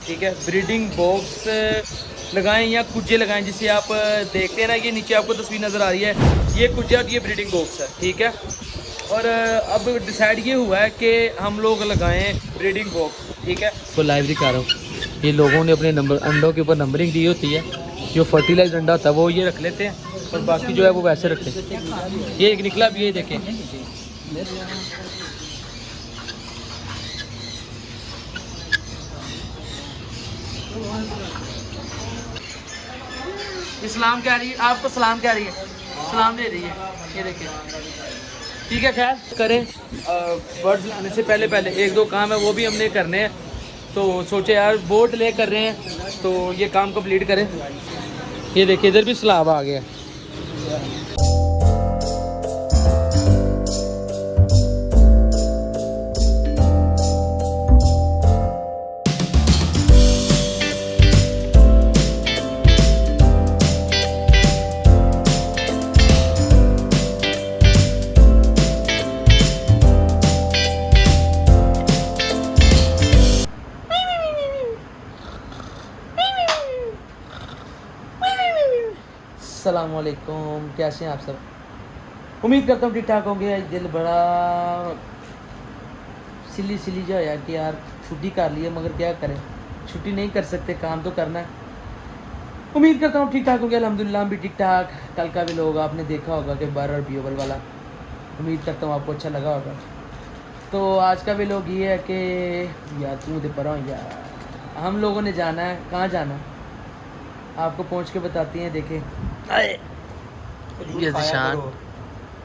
ठीक है। Breeding box लगाएं या कुजे लगाएं, जिसे आप देखते हैं ना, ये नीचे आपको तस्वीर नज़र आ रही है, ये कुजा और ये ब्रीडिंग बॉक्स है। ठीक है। और अब डिसाइड ये हुआ है कि हम लोग लगाएं ब्रीडिंग बॉक्स। ठीक है। तो लाइव दिखा रहा हूँ, ये लोगों ने अपने नंबर अंडों के ऊपर नंबरिंग दी होती है। जो फर्टिलाइज अंडा होता है वो ये रख लेते हैं और बाकी जो है वो वैसे रखते हैं। ये एक निकला भी, ये देखें। इस्लाम कह रही है, आपको सलाम कह रही है, सलाम दे रही है, ये देखिए। ठीक है। खैर करें, बर्ड्स लाने से पहले पहले एक दो काम है वो भी हमने करने हैं, तो सोचे यार बोट ले कर रहे हैं तो ये काम कंप्लीट करें। ये देखिए इधर भी सैलाब आ गया। अस्सलामुअलैकुम, कैसे हैं आप सब? उम्मीद करता हूँ ठीक ठाक होंगे। आज दिल बड़ा सिली सिली जो है कि यार छुट्टी कर ली है, मगर क्या करें, छुट्टी नहीं कर सकते, काम तो करना है। उम्मीद करता हूँ ठीक ठाक होंगे। अल्हम्दुलिल्लाह हम भी ठीक ठाक। कल का भी लोग आपने देखा होगा कि बार बियोबल वाला, उम्मीद करता हूँ आपको अच्छा लगा होगा। तो आज का भी लोग ये है कि यार तू दे पर यार, हम लोगों ने जाना है, कहाँ जाना है आपको पहुँच के बताती हैं। देखें ये जिशान,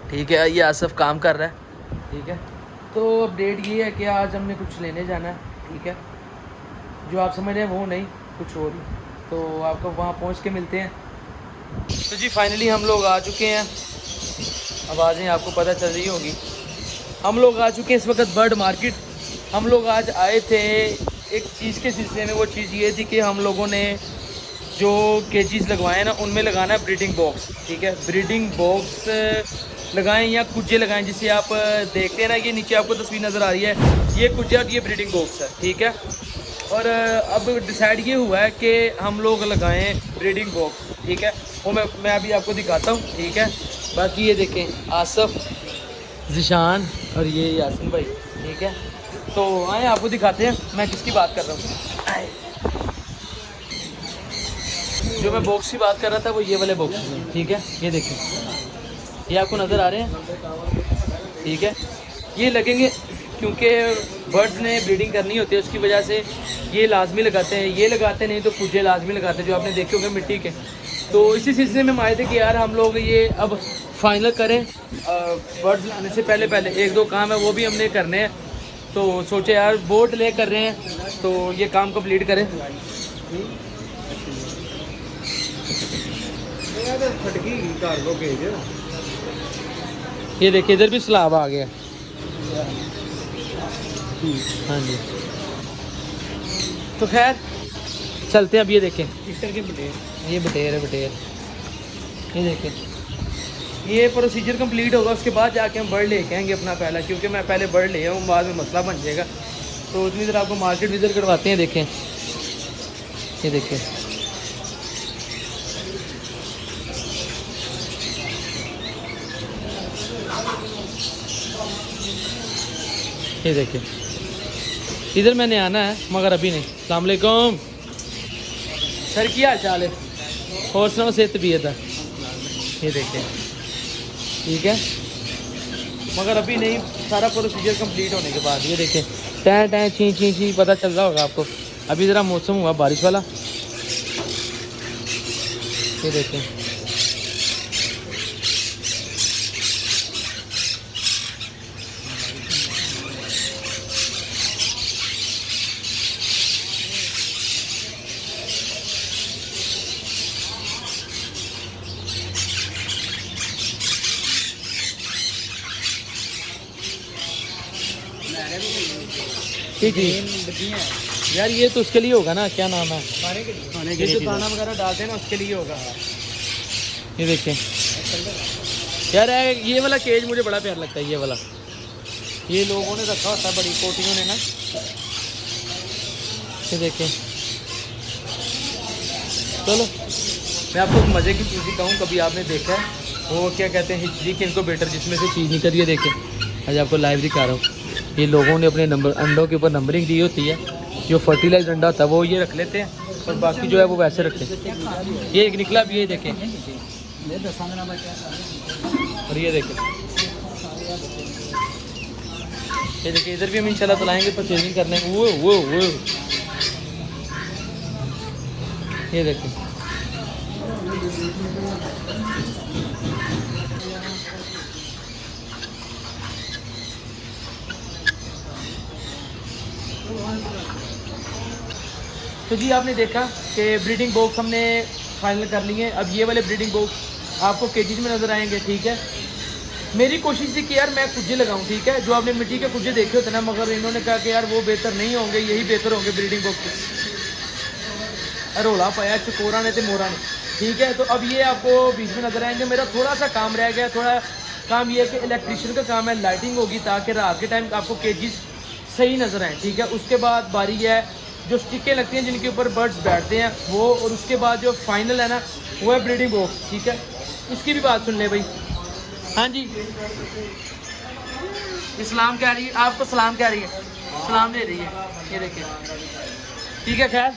ठीक है, ये आसफ काम कर रहा है। ठीक है। तो अपडेट ये है कि आज हमने कुछ लेने जाना है। ठीक है। जो आप समझ रहे हैं वो नहीं, कुछ और ही। तो आपको वहाँ पहुँच के मिलते हैं। तो जी फाइनली हम लोग आ चुके हैं। आवाज़ें आपको पता चल रही होगी, हम लोग आ चुके हैं इस वक्त बर्ड मार्केट। हम लोग आज आए थे एक चीज़ के सिलसिले में। वो चीज़ ये थी कि हम लोगों ने जो केजीज लगवाए ना, उनमें लगाना है ब्रीडिंग बॉक्स। ठीक है। ब्रीडिंग बॉक्स लगाएं या कुजे लगाएं, जिसे आप देखते हैं ना, ये नीचे आपको तस्वीर नज़र आ रही है, ये कुजा और ये ब्रीडिंग बॉक्स है। ठीक है। और अब डिसाइड ये हुआ है कि हम लोग लगाएं ब्रीडिंग बॉक्स। ठीक है। वो मैं अभी आपको दिखाता हूँ। ठीक है। बाकी ये देखें आसफ, जिशान और ये यासिन भाई। ठीक है। तो आए आपको दिखाते हैं मैं किसकी बात कर रहा हूँ। आए, जो मैं बॉक्स की बात कर रहा था वो ये वाले बॉक्स हैं। ठीक है। ये देखें, ये आपको नज़र आ रहे हैं। ठीक है। ये लगेंगे क्योंकि बर्ड्स ने ब्रीडिंग करनी होती है, उसकी वजह से ये लाजमी लगाते हैं। ये लगाते नहीं तो कुजे लाजमी लगाते हैं, जो आपने देखे होंगे मिट्टी के। तो इसी सिलसिले में हम आए थे कि यार हम लोग ये अब फाइनल करें, बर्ड्स लाने से पहले पहले एक दो काम है वो भी हमने करने हैं, तो सोचे यार बोट ले कर रहे हैं तो ये काम कंप्लीट करें। ये देखिए इधर भी सैलाब आ गया। हाँ जी। तो खैर चलते हैं। अब ये देखें, ये बटेर है, बटेर। ये देखें, ये प्रोसीजर कंप्लीट होगा, उसके बाद जाके हम बर्ड लेके आएंगे अपना पहला, क्योंकि मैं पहले बर्ड ले आऊँ, बाद में मसला बन जाएगा। तो उतनी देर आपको मार्केट विजिट करवाते हैं। देखें, ये देखें, ये देखें, इधर मैंने आना है मगर अभी नहीं। अस्सलाम वालेकुम सर, क्या हाल चाल है? और सुनाओ, सेहत तबीयत है? ये देखें, ठीक है, मगर अभी नहीं, सारा प्रोसीजर कंप्लीट होने के बाद। ये देखें, टैं टैं छी छी छी पता चल रहा होगा आपको। अभी ज़रा मौसम हुआ बारिश वाला। ये देखें, ठीक है यार, ये तो उसके लिए होगा ना, क्या नाम है, ये जो दाना वगैरह डालते हैं ना, उसके लिए होगा। ये देखें यार, ये वाला केज मुझे बड़ा प्यार लगता है। ये वाला, ये लोगों ने रखा होता है बड़ी कोटियों ने ना। ये देखें, चलो मैं आपको एक मज़े की चीज़ दिखाऊँ, कभी आपने देखा है वो क्या कहते हैं हिस्ट्री के इनक्यूबेटर जिसमें से चीज़ निकल, ये देखें आज आपको लाइव दिखा रहा हूँ। ये लोगों ने अपने नंबर अंडों के ऊपर नंबरिंग दी होती है, जो फर्टिलाइज अंडा होता है वो ये रख लेते हैं और बाकी जो है वो वैसे रखते हैं। ये एक निकला भी, ये देखें, और ये देखें, ये देखिए इधर भी हम इंशाल्लाह चलाएंगे परचेजिंग करने। वो ये देखें, तो जी आपने देखा कि ब्रीडिंग बॉक्स हमने फाइनल कर लिए। अब ये वाले ब्रीडिंग बॉक्स आपको केजीज में नज़र आएंगे, ठीक है। मेरी कोशिश थी कि यार मैं कुज्जे लगाऊं, ठीक है। जो आपने मिट्टी के कुज्जे देखे होते ना, मगर इन्होंने कहा कि यार वो बेहतर नहीं होंगे, यही बेहतर होंगे ब्रीडिंग बॉक्स। रोला पाया चकोरा ने तो मोरा ने, ठीक है। तो अब ये आपको बीच में नज़र आएंगे। मेरा थोड़ा सा काम रह गया, थोड़ा काम ये है कि इलेक्ट्रिशियन का काम है, लाइटिंग होगी ताकि रात के टाइम आपको केजीज सही नज़र आए, ठीक है। उसके बाद बारी है जो स्टिकें लगती हैं जिनके ऊपर बर्ड्स बैठते हैं वो, और उसके बाद जो फाइनल है ना वो है ब्रीडिंग बॉक्स, ठीक है। इसकी भी बात सुन ले भाई। हाँ जी, इस्लाम कह रही है, आपको सलाम कह रही है, सलाम दे रही है, ये देखिए, ठीक है। खैर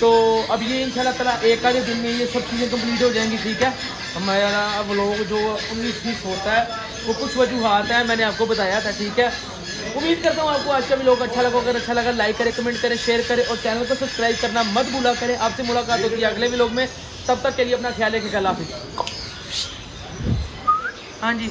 तो अब ये इंशाल्लाह ताला एक आधे दिन में ये सब चीज़ें कंप्लीट हो जाएंगी, ठीक है। हमारा अब लोग जो 19-20 होता है वो कुछ वजूहात है, मैंने आपको बताया था, ठीक है। उम्मीद करता हूँ आपको आज का व्लॉग अच्छा लगा। अगर अच्छा लगा लाइक करें, कमेंट करें, शेयर करें और चैनल को सब्सक्राइब करना मत भूला करें। आपसे मुलाकात होती है अगले व्लॉग में, तब तक के लिए अपना ख्याल रखिएगा। अल्लाह हाफिज़। हाँ जी।